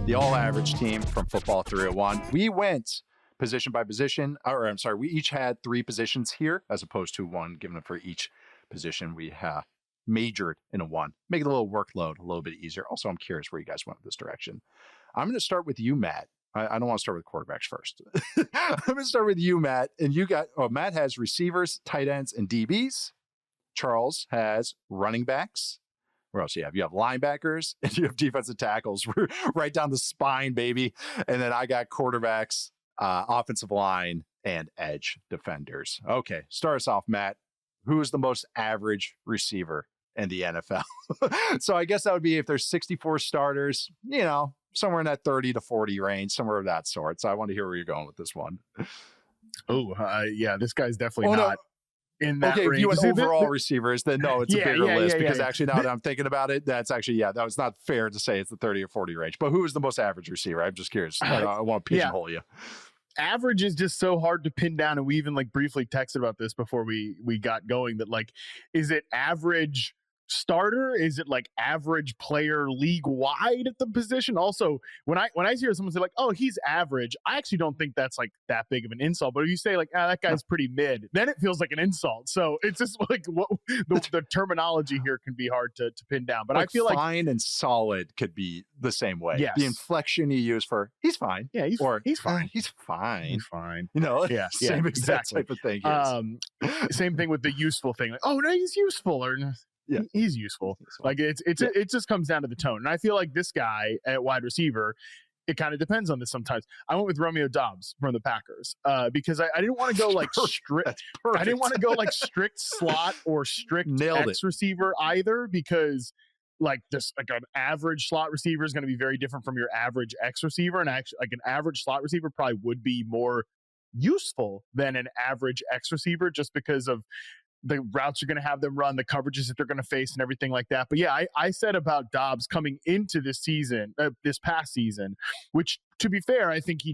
the all-average team from Football 301. We went position by position, we each had 3 positions here as opposed to 1 given for each position. We majored in a 1, make the little workload a little bit easier. Also, I'm curious where you guys went with this direction. I'm going to start with you, Matt. I don't want to start with quarterbacks first. I'm going to start with you, Matt. And Matt has receivers, tight ends, and DBs. Charles has running backs. Where else you have? You have linebackers and you have defensive tackles. We're right down the spine, baby. And then I got quarterbacks, offensive line, and edge defenders. Okay, start us off, Matt. Who is the most average receiver in the NFL? So I guess that would be if there's 64 starters, somewhere in that 30 to 40 range, somewhere of that sort. So I want to hear where you're going with this one. Yeah, this guy's definitely not in that range. If you went overall receivers, then no, it's a bigger list because actually now that I'm thinking about it, that's actually, that was not fair to say it's the 30 or 40 range. But who is the most average receiver? I'm just curious. I want to pigeonhole you. Average is just so hard to pin down, and we even briefly texted about this before we got going, that is it average starter? Is it average player league wide at the position? Also, when I hear someone say oh, he's average, I actually don't think that's that big of an insult. But if you say that guy's pretty mid, then it feels like an insult. So it's just what the terminology here can be hard to pin down. But I feel fine and solid could be the same way. Yes. The inflection you use for he's fine. Yeah, he's fine. He's fine. He's fine. Same exact type of thing. Same thing with the useful thing. Oh no, he's useful, or yeah, he's useful. It just comes down to the tone. And I feel like this guy at wide receiver, it kind of depends on this sometimes. I went with Romeo Doubs from the Packers because I didn't want to go strict. I didn't want to go strict slot or strict X receiver either, because an average slot receiver is going to be very different from your average X receiver. And actually, an average slot receiver probably would be more useful than an average X receiver, just because of the routes you're going to have them run, the coverages that they're going to face, and everything like that. But yeah, I said about Doubs coming into this season, this past season, which, to be fair, I think he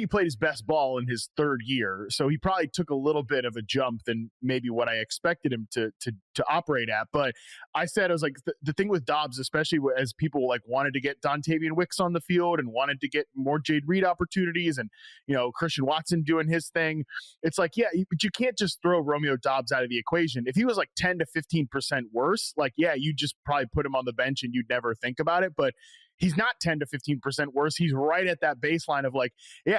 played his best ball in his 3rd year. So he probably took a little bit of a jump than maybe what I expected him to operate at. But I said, I was the thing with Doubs, especially as people wanted to get Dontavian Wicks on the field and wanted to get more Jade Reed opportunities, and, Christian Watson doing his thing. It's but you can't just throw Romeo Doubs out of the equation. If he was 10 to 15% worse, you just probably put him on the bench and you'd never think about it. But he's not 10 to 15% worse. He's right at that baseline of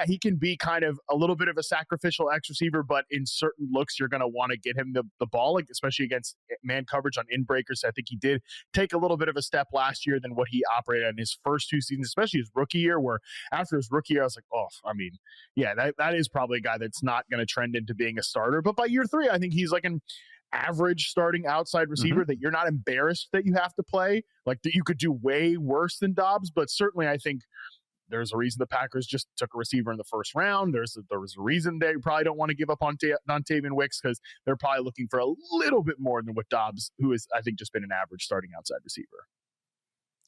he can be kind of a little bit of a sacrificial X receiver, but in certain looks, you're going to want to get him the ball, especially against man coverage on in breakers. I think he did take a little bit of a step last year than what he operated in his first 2 seasons, especially his rookie year, where after his rookie year, I was that is probably a guy that's not going to trend into being a starter. But by year 3, I think he's an average starting outside receiver that you're not embarrassed that you have to play, that you could do way worse than Doubs. But certainly I think there's a reason the Packers just took a receiver in the 1st round. There was a reason they probably don't want to give up on Dontavian Wicks, because they're probably looking for a little bit more than what Doubs, who has, I think, just been an average starting outside receiver.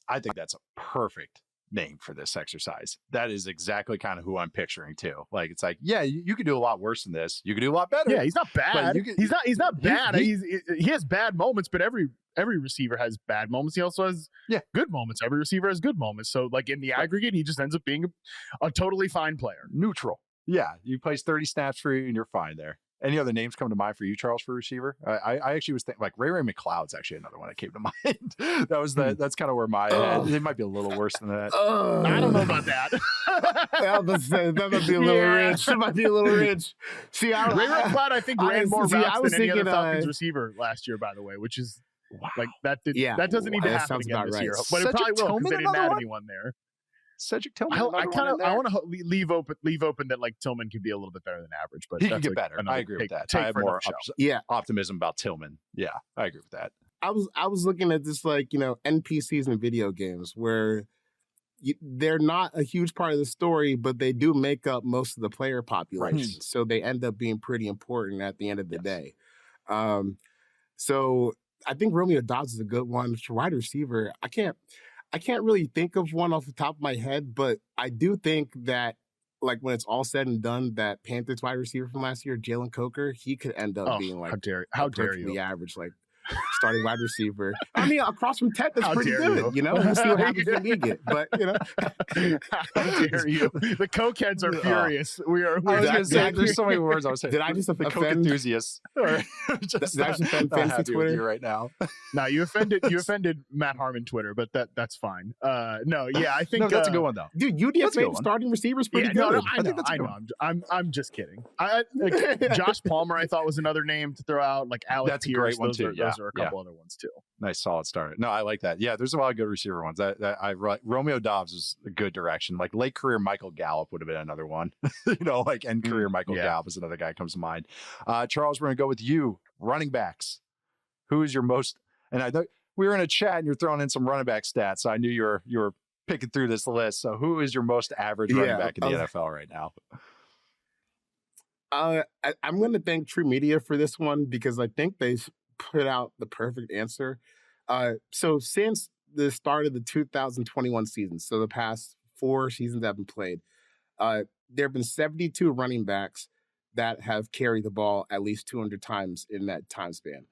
I think that's a perfect name for this exercise. That is exactly kind of who I'm picturing too. You could do a lot worse than this. You could do a lot better. Yeah, he's not bad. He's not bad. He has bad moments, but every receiver has bad moments. He also has good moments. Every receiver has good moments. So in the aggregate, he just ends up being a totally fine player. Neutral. Yeah, you plays 30 snaps for you and you're fine there. Any other names come to mind for you, Charles, for receiver? I actually was thinking Ray McCloud's actually another one that came to mind. That's kind of where my head. It might be a little worse than that. I don't know about that. That might be a little rich. That might be a little rich. See, Ray McCloud, I think, ran more routes than any other Falcons receiver last year, by the way, which is that doesn't need to happen again this year. But it probably will, because they didn't add anyone there. Cedric Tillman. I want to leave open that Tillman could be a little bit better than average, but he can get better. I agree with that. I have more optimism about Tillman. Yeah, I agree with that. I was looking at this NPCs in video games where they're not a huge part of the story, but they do make up most of the player population. Right. So they end up being pretty important at the end of the day. So I think Romeo Doubs is a good one. For wide receiver, I can't really think of one off the top of my head, but I do think that when it's all said and done, that Panthers wide receiver from last year, Jalen Coker, he could end up being how dare you? average. starting wide receiver. I mean, across from Ted, that's How pretty dare good. you. We'll see what happens when we get. But how dare you? The cokeheads are furious. We are. I was going to say, there's so many words I was saying. Did I just the offend coke enthusiasts? Or just did I just offend not fantasy happy Twitter with you right now? No, you offended Matt Harmon Twitter, but that's fine. No, yeah, I think that's a good one though. Dude, UDFA starting receivers pretty good. No, I know. I'm just kidding. Josh Palmer, I thought was another name to throw out. Like Alex That's Pierce, a great one too. Those are a couple other ones too. Nice solid start. No, I like that. Yeah, there's a lot of good receiver ones. Romeo Doubs is a good direction. Like late career Michael Gallup would have been another one. Like end career Michael Gallup is another guy that comes to mind. Charles, we're gonna go with you. Running backs. Who is your most? And I thought we were in a chat and you're throwing in some running back stats. So I knew you were picking through this list. So who is your most average running back in the NFL right now? I'm going to thank True Media for this one because I think they put out the perfect answer. So since the start of the 2021 season, so the past 4 seasons that have been played, there have been 72 running backs that have carried the ball at least 200 times in that time span.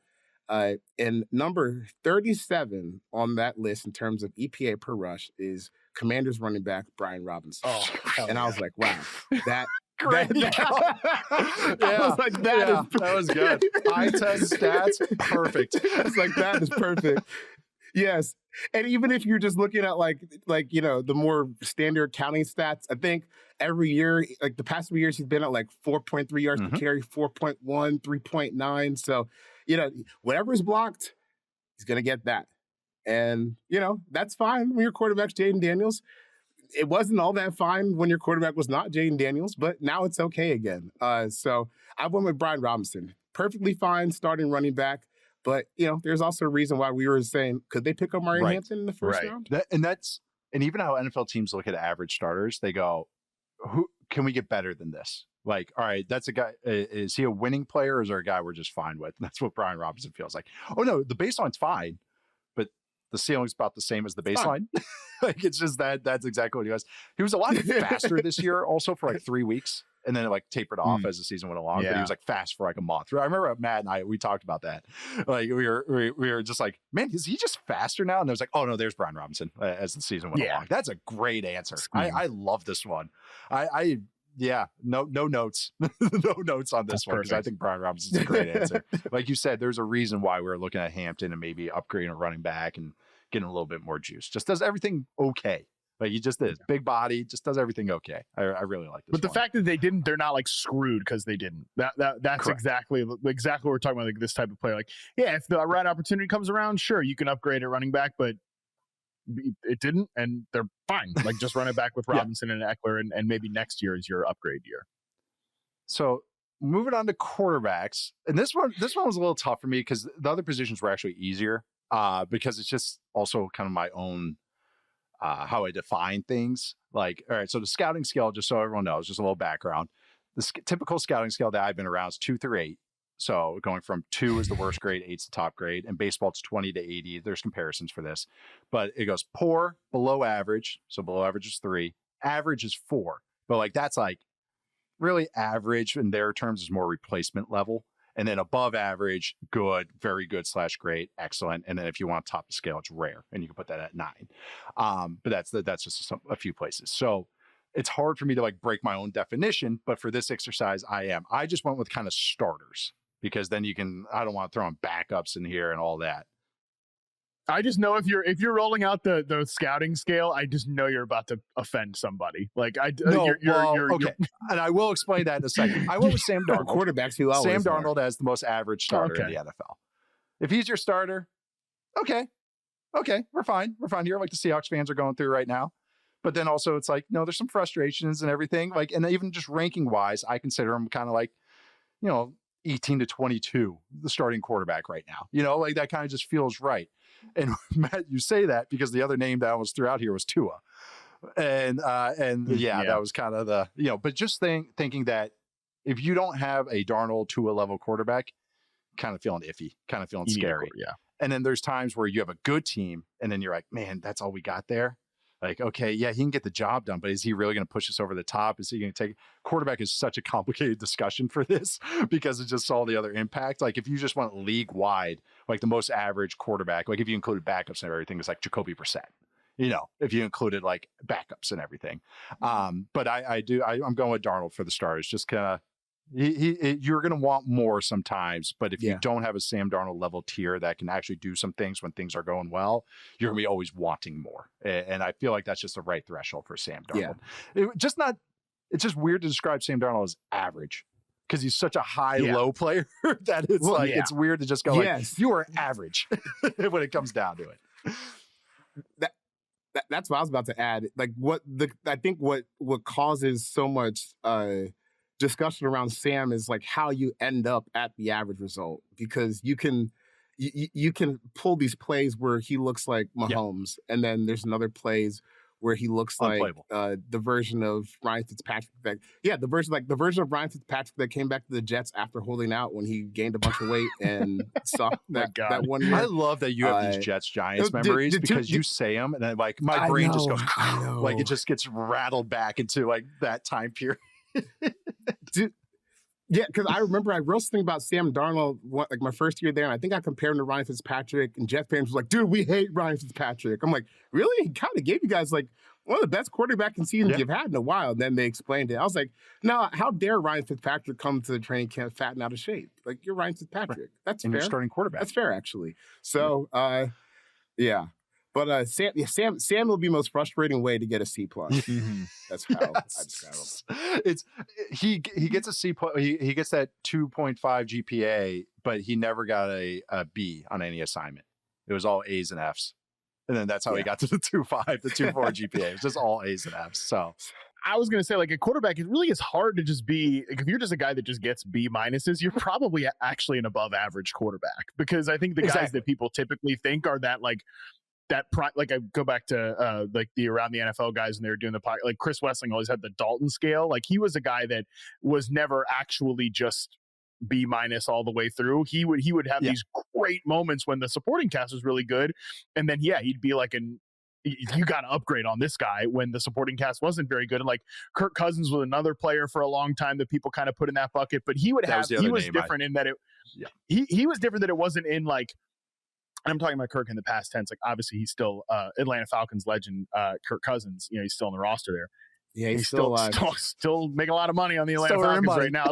And number 37 on that list in terms of EPA per rush is Commanders running back Brian Robinson. And I was like, wow, that great. I was like, that was good. Eye test stats, perfect. It's like, that is perfect. Yes. And even if you're just looking at like the more standard counting stats, I think every year, like the past 3 years, he's been at like 4.3 yards per carry, 4.1, 3.9. So, whatever is blocked, he's going to get that. And, that's fine when your quarterback's Jaden Daniels. It wasn't all that fine when your quarterback was not Jaden Daniels, but now it's okay again. So I went with Brian Robinson. Perfectly fine starting running back. But, there's also a reason why we were saying, could they pick up Mario Hampton in the first round? And even how NFL teams look at average starters, they go, who can we get better than this? Like, all right, that's a guy. Is he a winning player or is there a guy we're just fine with? That's what Brian Robinson feels like. Oh, no, the baseline's fine, but the ceiling's about the same as the baseline. Like, it's just that's exactly what he was. He was a lot faster this year also for like 3 weeks. And then it like tapered off as the season went along. But he was like fast for like a month. I remember Matt and I, we talked about that. Like we were just like, man, is he just faster now? And it was like, oh no, there's Brian Robinson as the season went along. That's a great answer. I love this one. No notes. No notes on this one because I think Brian Robinson's a great answer. Like you said, there's a reason why we're looking at Hampton and maybe upgrading a running back and getting a little bit more juice. Just does everything okay. Like he just is big body, just does everything okay. I really like this. But the fact that they didn't, they're not like screwed because they didn't. That's correct. exactly what we're talking about. Like this type of player. Like, yeah, if the right opportunity comes around, sure, you can upgrade at running back, but it didn't, and they're fine. Like just run it back with Robinson and Eckler, and maybe next year is your upgrade year. So moving on to quarterbacks, and this one was a little tough for me because the other positions were actually easier because it's just also kind of my own. How I define things. Like, all right, so the scouting scale, just so everyone knows, just a little background. The typical scouting scale that I've been around is 2 through 8. So going from 2 is the worst grade, 8's the top grade. And baseball, it's 20 to 80. There's comparisons for this. But it goes poor, below average. So below average is 3. Average is 4. But like that's like really average in their terms is more replacement level. And then above average, good, very good / great, excellent. And then if you want to top the scale, it's rare. And you can put that at 9. But that's just a few places. So it's hard for me to like break my own definition. But for this exercise, I just went with kind of starters because then I don't want to throw in backups in here and all that. I just know if you're rolling out the scouting scale, I just know you're about to offend somebody. Like okay, and I will explain that in a second. I went with Sam Darnold. Quarterbacks who Sam Darnold as the most average starter in the NFL. If he's your starter, okay, we're fine here. Like the Seahawks fans are going through right now. But then also it's like, no, there's some frustrations and everything. Like, and even just ranking wise, I consider him kind of like, 18 to 22, the starting quarterback right now. Like that kind of just feels right. And Matt, you say that because the other name that I was threw out here was Tua. And that was kind of the, but just thinking that if you don't have a Darnold Tua level quarterback, kind of feeling iffy, kind of feeling scary. Yeah. And then there's times where you have a good team and then you're like, man, that's all we got there. Like, okay, yeah, he can get the job done, but is he really going to push us over the top? Is he going to take quarterback is such a complicated discussion for this because it's just all the other impact. Like if you just went league wide, like the most average quarterback, like if you included backups and everything, is like Jacoby Brissett, if you included like backups and everything. But I'm going with Darnold for the stars, just kind of, you're going to want more sometimes, but if you don't have a Sam Darnold level tier that can actually do some things when things are going well, you're going to be always wanting more. And I feel like that's just the right threshold for Sam Darnold. It's just weird to describe Sam Darnold as average because he's such a high-low player that it's it's weird to just go like, you are average when it comes down to it. That's what I was about to add. Like I think what causes so much discussion around Sam is like how you end up at the average result, because you can pull these plays where he looks like Mahomes, and then there's another plays where he looks like the version of Ryan Fitzpatrick the version of Ryan Fitzpatrick that came back to the Jets after holding out when he gained a bunch of weight and saw that 1 year. I love that you have these Jets Giants memories because you say them and then like my brain just goes like it just gets rattled back into like that time period. Because I remember I wrote something about Sam Darnold like my first year there, and I think I compared him to Ryan Fitzpatrick, and Jet fans was like, "Dude, we hate Ryan Fitzpatrick." I'm like, "Really? He kind of gave you guys like one of the best quarterbacking seasons you've had in a while." And then they explained it. I was like, "No, how dare Ryan Fitzpatrick come to the training camp fat and out of shape? Like you're Ryan Fitzpatrick. Right. That's and fair. You're starting quarterback. That's fair, actually." So, But Sam will be most frustrating way to get a C+. That's how I describe him. It's he gets a C+. He gets that 2.5 GPA, but he never got a B on any assignment. It was all A's and F's, and then that's how he got to the 2.5, the 2.4 GPA. It was just all A's and F's. So. I was going to say, like a quarterback, it really is hard to just be, like, if you're just a guy that just gets B minuses, you're probably actually an above average quarterback, because I think the guys that people typically think are that like I go back to like the around the NFL guys, and they were doing the podcast, like Chris Wessling always had the Dalton scale. Like he was a guy that was never actually just B minus all the way through. He would have these great moments when the supporting cast was really good, and then he'd be like you got to upgrade on this guy when the supporting cast wasn't very good. And like Kirk Cousins was another player for a long time that people kind of put in that bucket, but he was different in that he was different that it wasn't in like, I'm talking about Kirk in the past tense. Like obviously he's still Atlanta Falcons legend, Kirk Cousins, he's still in the roster there. Yeah, he's still making a lot of money on the Atlanta Falcons right now.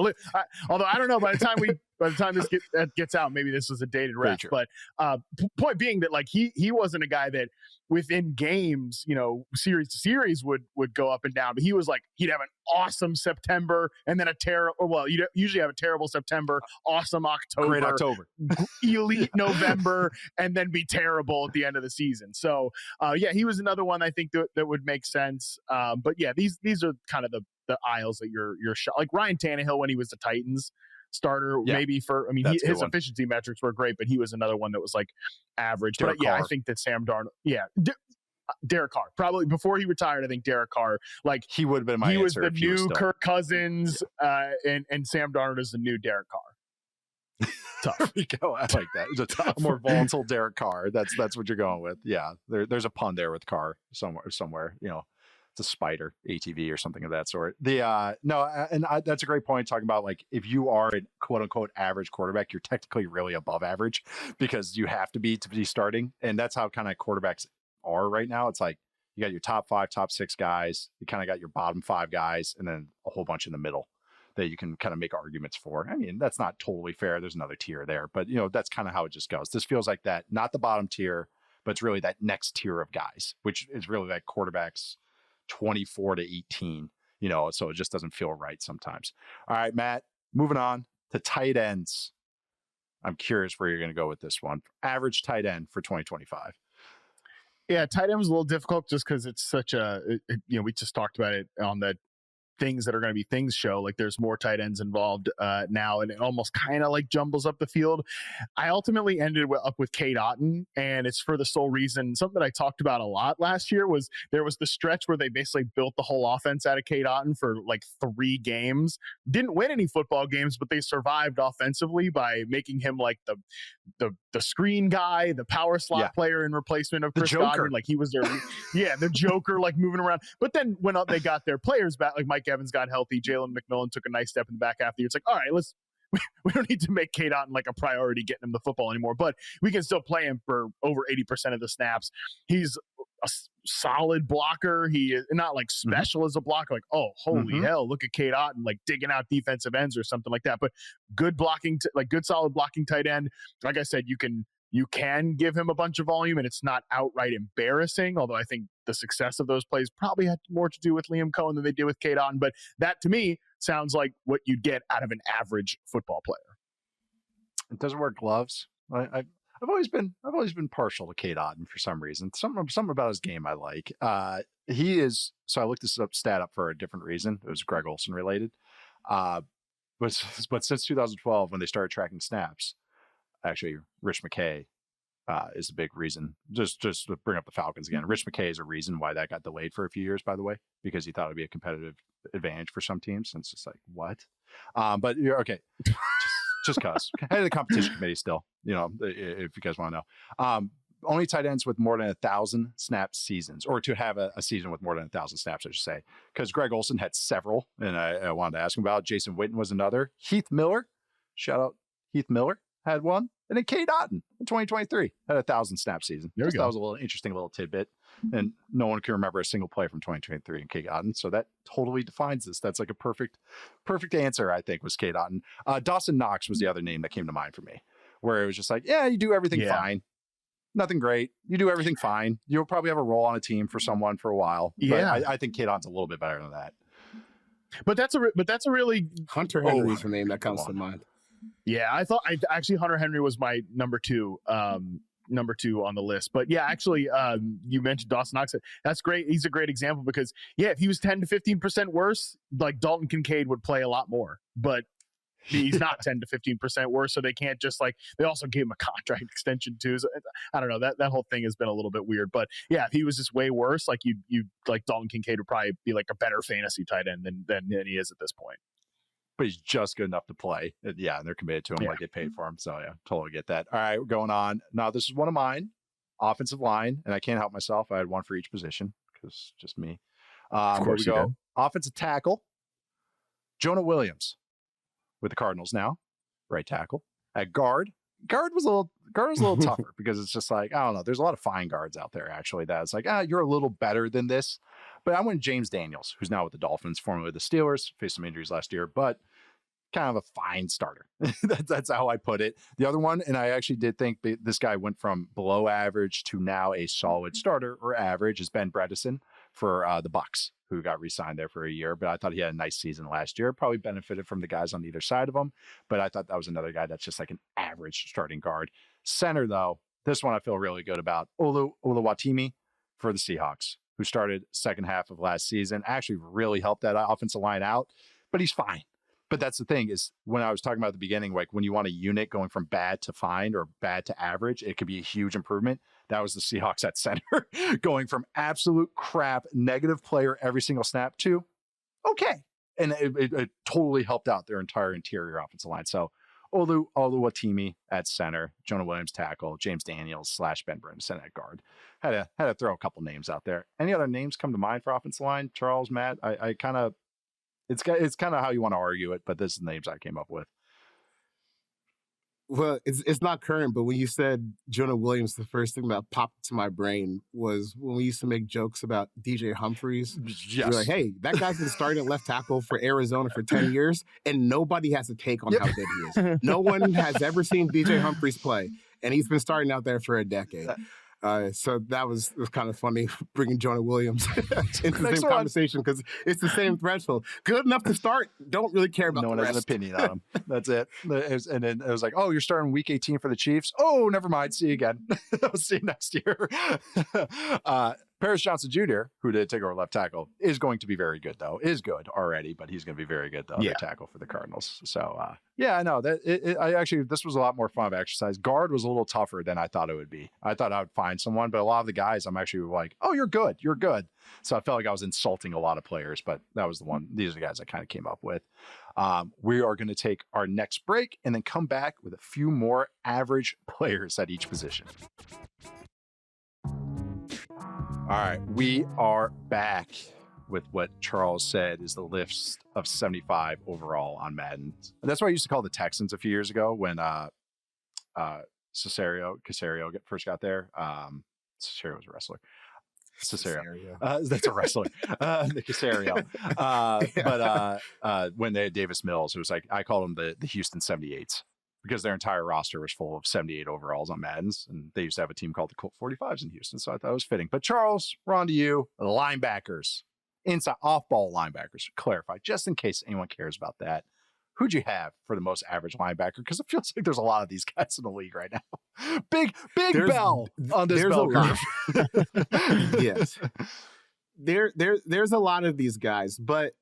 Although I don't know, by the time this gets out, maybe this was a dated ref. But point being that like he wasn't a guy that within games, series to series would go up and down. But he was like, he'd have an awesome September and then you'd usually have a terrible September, awesome October, great October, elite November, and then be terrible at the end of the season. So he was another one I think that would make sense. But yeah, these are kind of the aisles that you're like Ryan Tannehill when he was the Titans starter, maybe his efficiency metrics were great, but he was another one that was like average. Derek Carr. I think that Sam Darnold, Derek Carr, probably before he retired. I think Derek Carr, like he would have been my he answer. Was the new Kirk Cousins, and Sam Darnold is the new Derek Carr. Tough. There we go. I like that. It's a more volatile Derek Carr. That's what you're going with. Yeah, there's a pun there with Carr somewhere. It's a spider ATV or something of that sort. That's a great point, talking about like if you are a quote unquote average quarterback, you're technically really above average because you have to be starting. And that's how kind of quarterbacks are right now. It's like you got your top 5, top 6 guys, you kind of got your bottom 5 guys, and then a whole bunch in the middle that you can kind of make arguments for. I mean, that's not totally fair. There's another tier there, but that's kind of how it just goes. This feels like that, not the bottom tier, but it's really that next tier of guys, which is really like quarterbacks 24 to 18, so it just doesn't feel right sometimes. All right, Matt, moving on to tight ends. I'm curious where you're going to go with this one. Average tight end for 2025. Yeah, tight end was a little difficult just because it's such we just talked about it on the things that are going to be things show. Like there's more tight ends involved now, and it almost kind of like jumbles up the field. I ultimately ended up with Cade Otton, and it's for the sole reason, something that I talked about a lot last year was there was the stretch where they basically built the whole offense out of Cade Otton for like 3 games. Didn't win any football games, but they survived offensively by making him like the screen guy, the power slot player in replacement of Chris Godwin. Like he was their the joker, like moving around. But then when they got their players back, like Mike Evans got healthy, Jalen McMillan took a nice step in the back half of the year. It's like, all right, we don't need to make Cade Otton like a priority getting him the football anymore, but we can still play him for over 80% of the snaps. He's a solid blocker. He is not like special as a blocker, like, oh, holy hell, look at Cade Otton like digging out defensive ends or something like that. But good blocking, like good solid blocking tight end. Like I said, you can give him a bunch of volume and it's not outright embarrassing, although I think the success of those plays probably had more to do with Liam Cohen than they did with Cade Otton. But that to me sounds like what you'd get out of an average football player. It doesn't wear gloves. I've always been partial to Cade Otton for some reason. Something about his game I like. He is, so I looked this stat up for a different reason. It was Greg Olsen related. But since 2012, when they started tracking snaps, actually, Rich McKay is a big reason. Just to bring up the Falcons again. Rich McKay is a reason why that got delayed for a few years, by the way, because he thought it would be a competitive advantage for some teams. And it's just like, what? But you're okay. Just cause. Head of the competition committee still, if you guys want to know. Only tight ends with more than 1,000 snap seasons, or to have a season with more than 1,000 snaps, I should say. Because Greg Olsen had several, and I wanted to ask him about. Jason Witten was another. Heath Miller, shout out Heath Miller, had one. And then Cade Otton in 2023 had 1,000 snap season. That was a little interesting little tidbit. And no one can remember a single play from 2023 in Cade Otton. So that totally defines this. That's like a perfect answer, I think, was Cade Otton. Dawson Knox was the other name that came to mind for me, where it was just like, yeah, you do everything fine. Nothing great. You do everything fine. You'll probably have a role on a team for someone for a while. Yeah. But I think Cade Otton's a little bit better than that. But that's a really Hunter Henry's the name that comes to mind. Yeah, actually Hunter Henry was my number two on the list. But yeah, actually, you mentioned Dawson Knox. That's great. He's a great example because if he was 10 to 15% worse, like Dalton Kincaid would play a lot more. But he's not 10 to 15% worse, so they can't just they also gave him a contract extension too. So I don't know, that whole thing has been a little bit weird. But yeah, if he was just way worse, like you like Dalton Kincaid would probably be like a better fantasy tight end than he is at this point. But he's just good enough to play. And they're committed to him. Get paid for him. So totally get that. All right, we're going on. Now, this is one of mine, offensive line, and I can't help myself. I had one for each position because just me. Of course here we go. Did. Offensive tackle, Jonah Williams with the Cardinals now, right tackle. At guard was a little tougher because it's just like, I don't know. There's a lot of fine guards out there, actually, that's like, you're a little better than this. But I went James Daniels, who's now with the Dolphins, formerly the Steelers, faced some injuries last year, but kind of a fine starter. That's how I put it. The other one, and I actually did think this guy went from below average to now a solid starter or average, is Ben Bredesen for the Bucs, who got re-signed there for a year. But I thought he had a nice season last year. Probably benefited from the guys on either side of him. But I thought that was another guy that's just like an average starting guard. Center, though, this one I feel really good about. Oluwatimi for the Seahawks, who started second half of last season, actually really helped that offensive line out, but he's fine. But that's the thing is when I was talking about at the beginning, like when you want a unit going from bad to fine or bad to average, it could be a huge improvement. That was the Seahawks at center going from absolute crap, negative player every single snap to okay. And it totally helped out their entire interior offensive line. So Oluwatimi at center, Jonah Williams tackle, James Daniels / Ben Bredesen at guard. Had to throw a couple names out there. Any other names come to mind for offensive line? Charles, Matt, I kind of, it's kind of how you want to argue it, but this is the names I came up with. Well, it's not current, but when you said Jonah Williams, the first thing that popped to my brain was when we used to make jokes about DJ Humphries. Yes. You're like, hey, that guy's been starting at left tackle for Arizona for 10 years, and nobody has a take on how good he is. No one has ever seen DJ Humphries play, and he's been starting out there for a decade. So that was kind of funny bringing Jonah Williams into the same conversation because it's the same threshold. Good enough to start, don't really care about the rest. No one has an opinion on him. That's it. And then it was like, oh, you're starting week 18 for the Chiefs? Oh, never mind. See you again. I'll see you next year. Paris Johnson Jr., who did take over left tackle, is going to be very good, though. Is good already, but he's going to be very good, though, other tackle for the Cardinals. So, I know that I actually, this was a lot more fun of exercise. Guard was a little tougher than I thought it would be. I thought I would find someone, but a lot of the guys, I'm actually like, oh, you're good. You're good. So I felt like I was insulting a lot of players, but that was the one. These are the guys I kind of came up with. We are going to take our next break and then come back with a few more average players at each position. All right, we are back with what Charles said is the list of 75 overall on Madden. And that's what I used to call the Texans a few years ago when Casario first got there. Casario was a wrestler. Casario. That's a wrestler. The Casario. But when they had Davis Mills, it was like I called them the Houston 78s. Because their entire roster was full of 78 overalls on Maddens, and they used to have a team called the Colt 45s in Houston, so I thought it was fitting. But Charles, we're on to you. Linebackers, inside off-ball linebackers. Clarify, just in case anyone cares about that. Who'd you have for the most average linebacker? Because it feels like there's a lot of these guys in the league right now. Big bell on this bell curve. Yes, there's a lot of these guys, but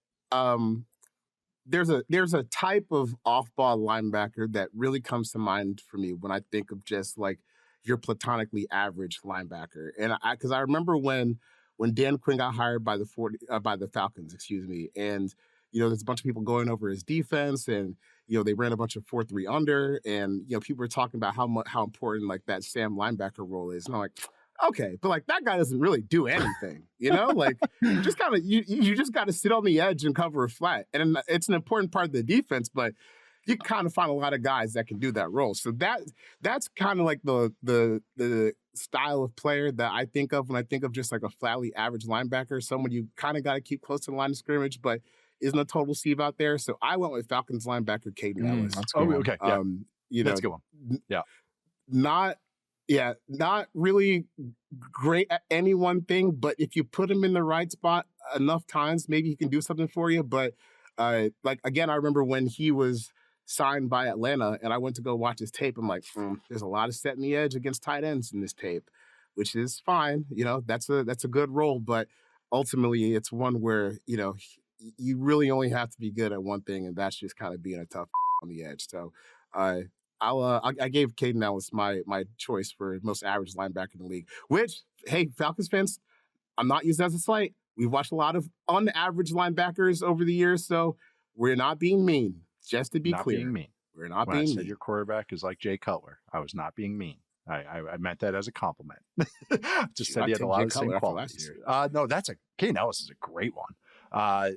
there's a type of off-ball linebacker that really comes to mind for me when I think of just like your platonically average linebacker. And because I remember when Dan Quinn got hired by the Falcons, and there's a bunch of people going over his defense, and they ran a bunch of 4-3 under, and people were talking about how important like that Sam linebacker role is, and I'm like, okay, but like that guy doesn't really do anything, like you just got to sit on the edge and cover a flat. And it's an important part of the defense, but you can kind of find a lot of guys that can do that role. So that's kind of like the style of player that I think of when I think of just like a flatly average linebacker, someone you kind of got to keep close to the line of scrimmage, but isn't a total sieve out there. So I went with Falcons linebacker Caden Elliss. That's good. Okay. Yeah. That's a good one. Yeah. Not really great at any one thing, but if you put him in the right spot enough times, maybe he can do something for you. But again, I remember when he was signed by Atlanta and I went to go watch his tape. I'm like, there's a lot of setting the edge against tight ends in this tape, which is fine. That's a good role, but ultimately it's one where, you really only have to be good at one thing, and that's just kind of being a tough on the edge. So I gave Caden Elliss my choice for most average linebacker in the league, which, hey, Falcons fans, I'm not using as a slight. We've watched a lot of unaverage linebackers over the years, so we're not being mean. Just to be clear, we're not being mean. Your quarterback is like Jay Cutler. I was not being mean. I meant that as a compliment. Just said he had a lot of the same qualities. No, Caden Elliss is a great one. I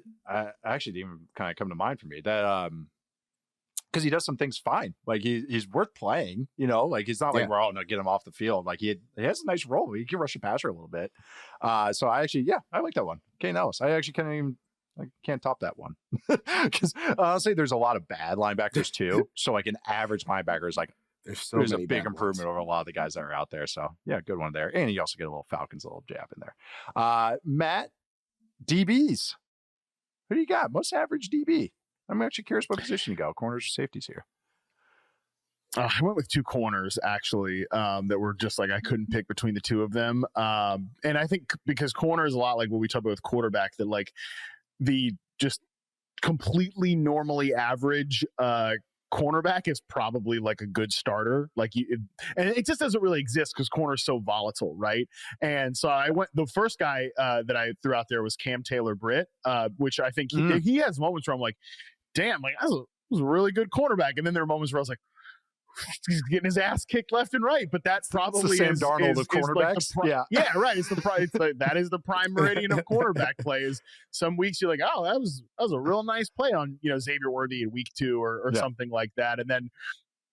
actually didn't even kind of come to mind for me that because he does some things fine. Like he's worth playing, like he's not like we're all going to get him off the field. Like he has a nice role. He can rush a passer a little bit. So I like that one. Caden Elliss. I actually can't top that one because honestly, there's a lot of bad linebackers too. So like an average linebacker is like, there's a big improvement over a lot of the guys that are out there. So yeah, good one there. And you also get a little Falcons, a little jab in there. Matt, DBs. Who do you got? Most average DB. I'm actually curious what position you go. Corners or safeties here? I went with two corners actually that were just like I couldn't pick between the two of them. And I think because corner is a lot like what we talked about with quarterback, that like the just completely normally average cornerback is probably like a good starter. And it just doesn't really exist because corner is so volatile, right? And so the first guy that I threw out there was Cam Taylor-Britt, which I think he has moments where I'm like, damn, like that was a really good cornerback. And then there are moments where I was like, he's getting his ass kicked left and right, but that's probably Sam Darnold of cornerbacks. Yeah, right. That is the prime meridian of cornerback plays. Some weeks you're like, oh, that was a real nice play on Xavier Worthy in week 2 or something like that, and then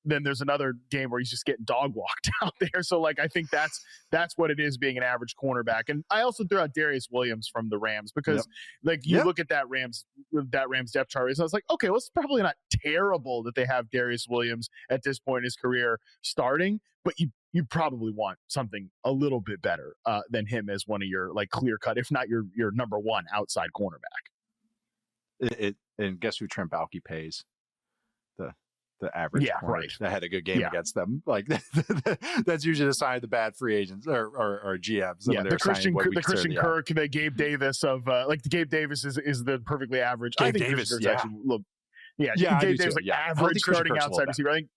there's another game where he's just getting dog walked out there. So like I think that's what it is being an average cornerback. And I also threw out Darius Williams from the Rams because you look at that Rams depth chart, and I was like, okay, well, it's probably not terrible that they have Darius Williams at this point in his career starting, but you probably want something a little bit better than him as one of your like clear cut, if not your number one outside cornerback. And guess who Trent Baalke pays? the average corner right. that had a good game against them. Like that's usually the sign of the bad free agents or GMs. Yeah, the Christian Kirk, the Gabe Davis of like the Gabe Davis is the perfectly average. Gabe I think Davis, Christian Kirk's actually Gabe Davis like average starting outside receiver. I think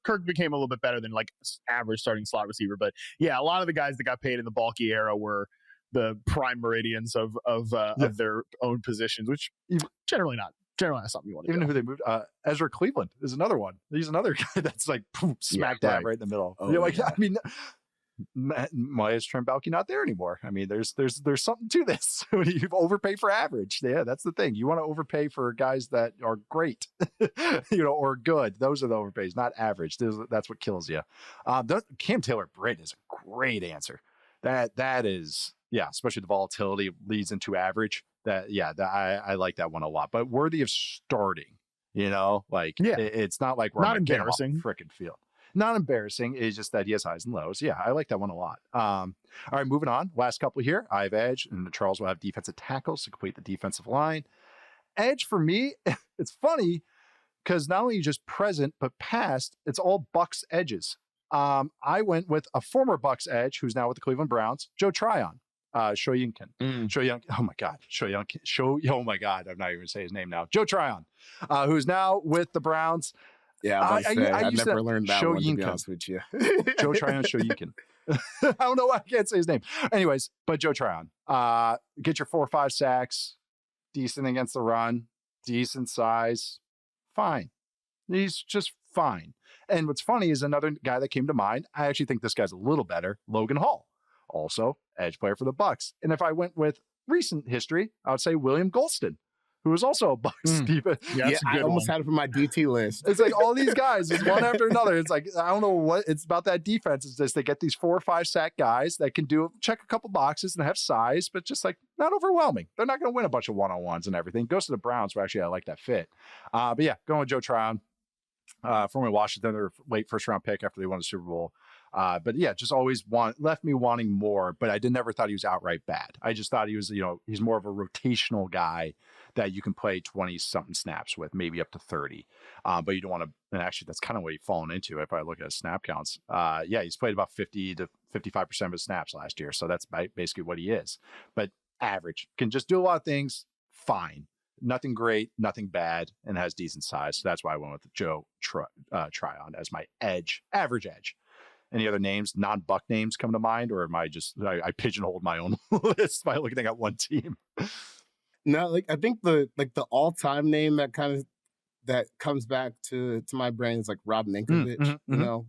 Kirk became a little bit better than like average starting slot receiver. But yeah, a lot of the guys that got paid in the bulky era were the prime meridians of their own positions, which generally not something you want to do. Even who they moved, Ezra Cleveland is another one. He's another guy that's like smack dab right in the middle. Oh, I mean, why is Trent Baalke not there anymore? I mean, there's something to this. When you overpay for average, that's the thing. You want to overpay for guys that are great, or good. Those are the overpays, not average. That's what kills you. Cam Taylor-Britt is a great answer. That is, especially the volatility leads into average. I like that one a lot, but worthy of starting. It's not like we're not embarrassing freaking field. Not embarrassing. It's just that he has highs and lows. Yeah, I like that one a lot. All right, moving on. Last couple here. I have edge, and Charles will have defensive tackles to complete the defensive line. Edge for me, it's funny because not only just present but past, it's all Bucs edges. I went with a former Bucs edge who's now with the Cleveland Browns, Joe Tryon. Shoyinka. Oh my God. Oh my God. I'm not even going to say his name now. Joe Tryon, who's now with the Browns. Yeah, I never learned that one, to be honest with you. Joe Tryon-Shoyinka. I don't know why I can't say his name. Anyways, but Joe Tryon. Get your 4 or 5 sacks. Decent against the run. Decent size. Fine. He's just fine. And what's funny is another guy that came to mind. I actually think this guy's a little better. Logan Hall. Also, edge player for the Bucs. And if I went with recent history, I would say William Golston, who was also a Bucs defense. Yeah, I almost had it for my DT list. It's like all these guys, it's one after another. It's like, I don't know what it's about that defense. It's just they get these 4 or 5 sack guys that can check a couple boxes and have size, but just like not overwhelming. They're not going to win a bunch of one-on-ones and everything. Goes to the Browns, where actually I like that fit. But yeah, going with Joe Tryon. Former Washington, their late first-round pick after they won the Super Bowl. But yeah, just always left me wanting more, but I never thought he was outright bad. I just thought he was, he's more of a rotational guy that you can play 20 something snaps with, maybe up to 30. But you don't want to, and actually that's kind of what you've fallen into. If I look at his snap counts, he's played about 50 to 55% of his snaps last year. So that's basically what he is, but average, can just do a lot of things. Fine. Nothing great, nothing bad, and has decent size. So that's why I went with Joe Tryon as my average edge. Any other names, non-Buck names come to mind, or am I I pigeonholed my own list by looking at one team? No, I think the all-time name that comes back to my brain is like Rob Ninkovich,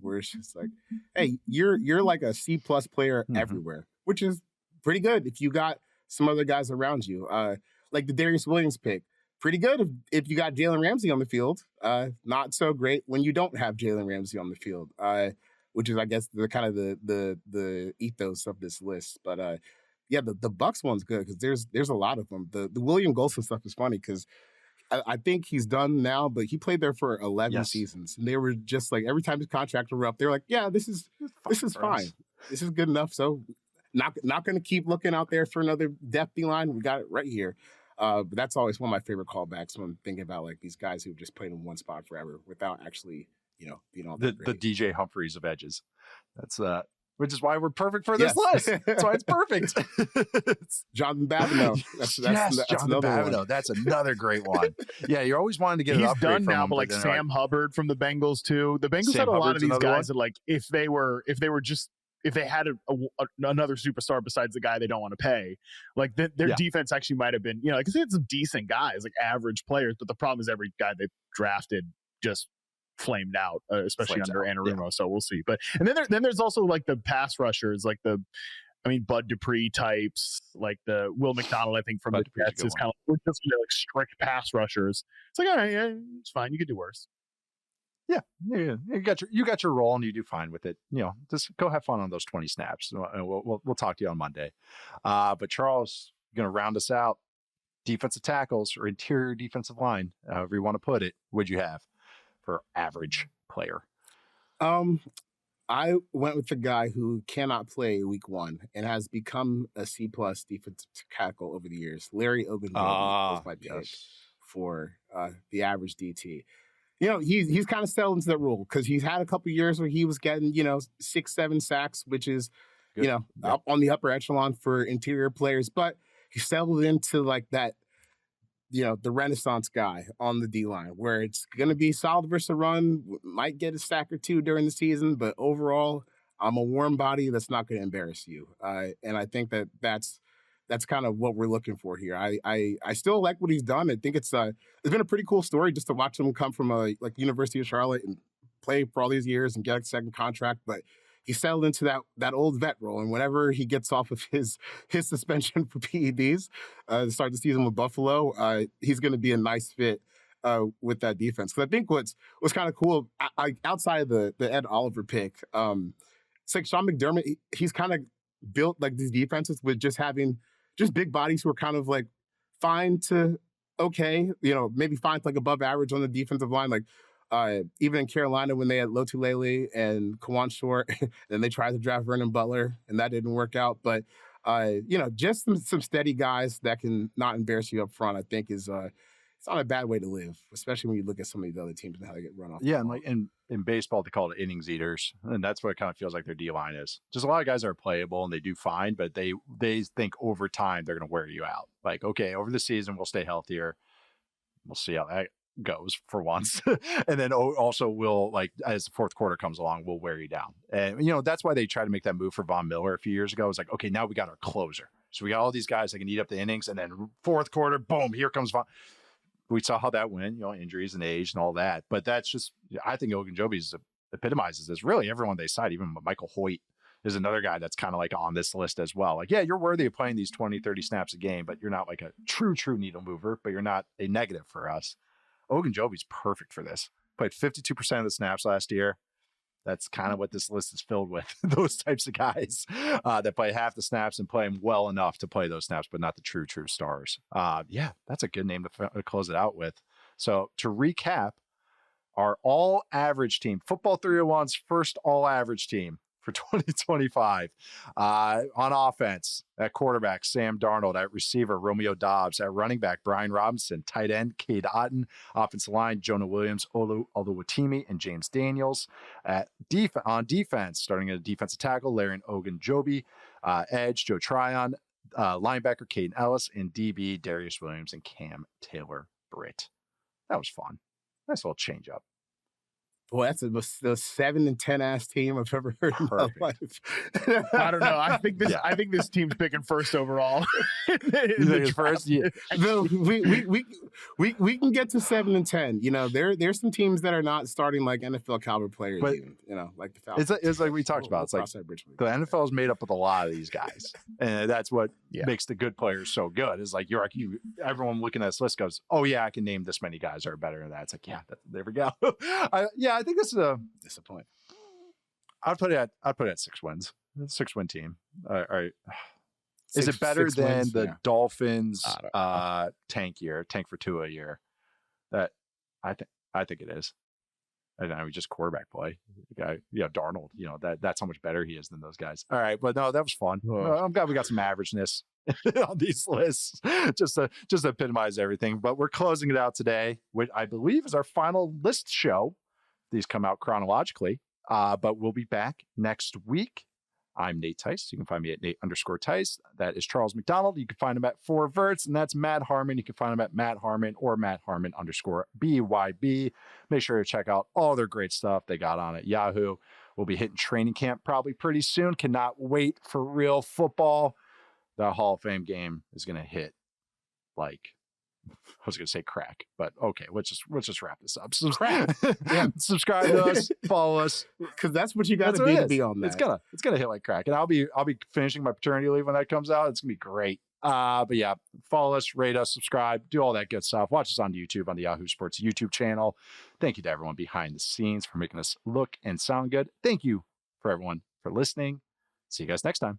where it's just like, hey, you're like a C+ player everywhere, which is pretty good if you got some other guys around you. Like the Darius Williams pick, pretty good if you got Jalen Ramsey on the field. Not so great when you don't have Jalen Ramsey on the field. Which is, I guess, the kind of the ethos of this list. But the Bucs one's good because there's a lot of them. The William Golston stuff is funny because I think he's done now, but he played there for 11 seasons, and they were just like every time his contract were up, they were like, yeah, this is fine, this is good enough. So not going to keep looking out there for another depth line. We got it right here. But that's always one of my favorite callbacks when I'm thinking about like these guys who just played in one spot forever without actually. Being all the DJ Humphreys of edges. That's which is why we're perfect for this list. That's why it's perfect. Jonathan Babineau. That's Jonathan Babineau. One. That's another great one. Yeah, you're always wanting to get. He's done now, but like Sam Hubbard from the Bengals too. The Bengals had a lot of these guys that like if they had another superstar besides the guy they don't want to pay, like their defense actually might have been, because they had some decent guys, like average players, but the problem is every guy they drafted just flamed out, especially under Anarumo. So we'll see. But and then there's also like the pass rushers, like Bud Dupree types, like the Will McDonald, I think from the Jets is kind of we're just like strict pass rushers. It's like, all right, it's fine. You could do worse. Yeah. You got your role and you do fine with it. Just go have fun on those 20 snaps. We'll talk to you on Monday. But Charles, going to round us out. Defensive tackles or interior defensive line, however you want to put it. What'd you have for average player? I went with the guy who cannot play week 1 and has become a C+ defensive tackle over the years. Larry Ogunjobi was my pick for the average DT. he's kind of settled into that role because he's had a couple years where he was getting 6-7 sacks, which is good. Up on the upper echelon for interior players, but he settled into like that. The Renaissance guy on the D-line, where it's going to be solid versus a run, might get a sack or two during the season, but overall, I'm a warm body that's not going to embarrass you. And I think that's kind of what we're looking for here. I still like what he's done. I think it's been a pretty cool story just to watch him come from University of Charlotte and play for all these years and get a second contract, but he settled into that old vet role, and whenever he gets off of his suspension for PEDs to start the season with Buffalo, he's going to be a nice fit with that defense. Because I think what's kind of cool, outside of the Ed Oliver pick, it's like Sean McDermott. He's kind of built like these defenses with just having just big bodies who are kind of like fine to okay, maybe fine to like above average on the defensive line, like. Even in Carolina when they had Lotulelei and Kawan Short, then they tried to draft Vernon Butler, and that didn't work out. But, just some steady guys that can not embarrass you up front, I think is it's not a bad way to live, especially when you look at some of these other teams and how they get run off. Yeah, and like in baseball, they call it innings eaters, and that's what it kind of feels like their D-line is. Just a lot of guys are playable, and they do fine, but they think over time they're going to wear you out. Like, okay, over the season, we'll stay healthier. We'll see how that goes for once. And then also we'll, like, as the fourth quarter comes along, we'll wear you down. And, that's why they tried to make that move for Von Miller a few years ago. It's like, okay, now we got our closer. So we got all these guys that can eat up the innings, and then fourth quarter, boom, here comes Von. We saw how that went, injuries and age and all that. But that's just, I think Ogunjobi epitomizes this. Really, everyone they cite, even Michael Hoyt is another guy that's kind of like on this list as well. Like, yeah, you're worthy of playing these 20, 30 snaps a game, but you're not like a true needle mover, but you're not a negative for us. Ogunjobi's perfect for this. Played 52% of the snaps last year. That's kind of what this list is filled with. Those types of guys that play half the snaps and play them well enough to play those snaps, but not the true stars. Yeah, that's a good name to close it out with. So to recap, our all-average team, Football 301's first all-average team for 2025. On offense, at quarterback, Sam Darnold. At receiver, Romeo Doubs. At running back, Brian Robinson. Tight end, Cade Otton. Offensive line, Jonah Williams, Oluwatimi, and James Daniels. On defense, starting at a defensive tackle, Larry Ogunjobi. Edge, Joe Tryon. Linebacker, Caden Elliss. And DB, Darius Williams and Cam Taylor-Britt. That was fun. Nice little change up. Boy, that's the 7-10 ass team I've ever heard in my life. I don't know. I think this team's picking first overall. You think it's first? Yeah. No, we can get to 7-10. There's some teams that are not starting like NFL caliber players, but, even, like the Falcons. It's like we talked about. It's like the NFL is made up with a lot of these guys, and that's what makes the good players so good. Is like everyone looking at this list goes, oh yeah, I can name this many guys that are better than that. It's like there we go. I think this is a disappointment. I'd put it at 6 wins. 6-win team. All right. Is it better than the Dolphins tank for Tua year? That I think it is. And I mean, just quarterback play. The guy, Darnold. That's how much better he is than those guys. All right, but no, that was fun. I'm glad we got some averageness on these lists, just to epitomize everything. But we're closing it out today, which I believe is our final list show. These come out chronologically, but we'll be back next week. I'm Nate Tice. You can find me at Nate_Tice. That is Charles McDonald. You can find him at 4Verts, and that's Matt Harmon. You can find him at Matt Harmon or Matt Harmon_BYB. Make sure to check out all their great stuff they got on at Yahoo. We'll be hitting training camp probably pretty soon. Cannot wait for real football. The Hall of Fame game is going to hit like, I was going to say crack, but okay, let's just wrap this up. Crack. Yeah. Subscribe to us, follow us, because that's what you got to be on that. It's gonna hit like crack, and I'll be finishing my paternity leave when that comes out. It's gonna be great. But yeah, follow us, rate us, subscribe, do all that good stuff. Watch us on YouTube on the Yahoo Sports YouTube channel. Thank you to everyone behind the scenes for making us look and sound good. Thank you for everyone for listening. See you guys next time.